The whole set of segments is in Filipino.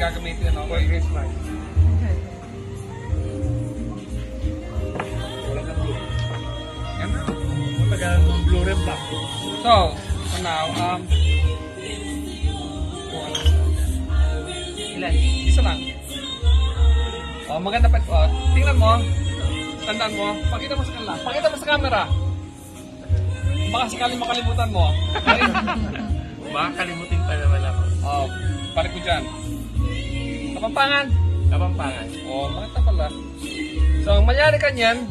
gagamitin ano? For Christmas. Yan na. Matagal ng blue red black. So, for now, Ilan? isa lang. Oh, maganda pa ito. Oh. Tingnan mo. Tandaan mo. Pakita mo sa kanila. Pakita mo sa camera. Baka sakaling makalimutan mo. Baka kalimutin pa naman ako. Oh, pare ko dyan. Kapampangan. Kapampangan. Oh, maganda pala. So, ang mangyari kanyan,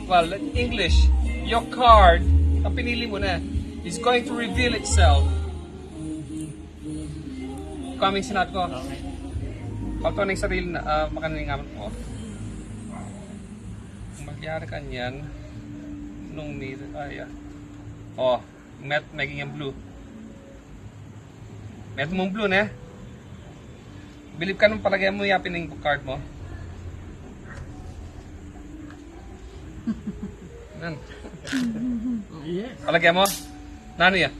well, in English, your card, ang pinili mo na, is going to reveal itself. Coming sinabi ko. Okay. Pagto na yung sarili na makaningaman mo. Ang mangyari kanyan, nung need, oh, maging yung blue. Met mong blue na. Believe ka nung palagay mo yapin yung card mo. Nan. Yes. Palagay mo? Nano yan?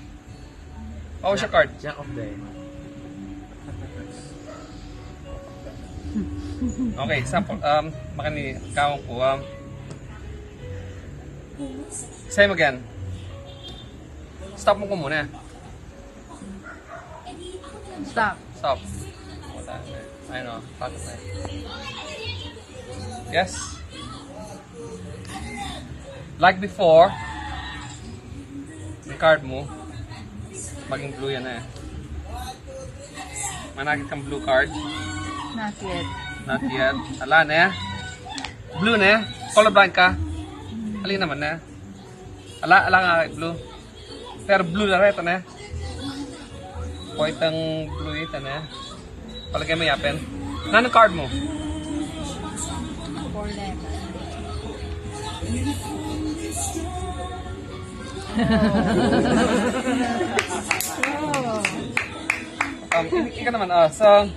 How was your card? Jack of Diamonds. Okay, sample. Makani, kawang ko. Same again. Stop mo ko muna. Stop. Stop. Wala. I know. Bakit na. Yes. Like before, yung card mo, maging blue yan eh. Managit kang blue card. Not yet. Not yet. Ala na. Blue na. Colorblind ka. Alin naman na. Ala nga kay blue. Pero blue na rin ito na. White ang blue ito na. Palagay mo yapin. Nanong card mo? 4 lemon. Ika naman. So,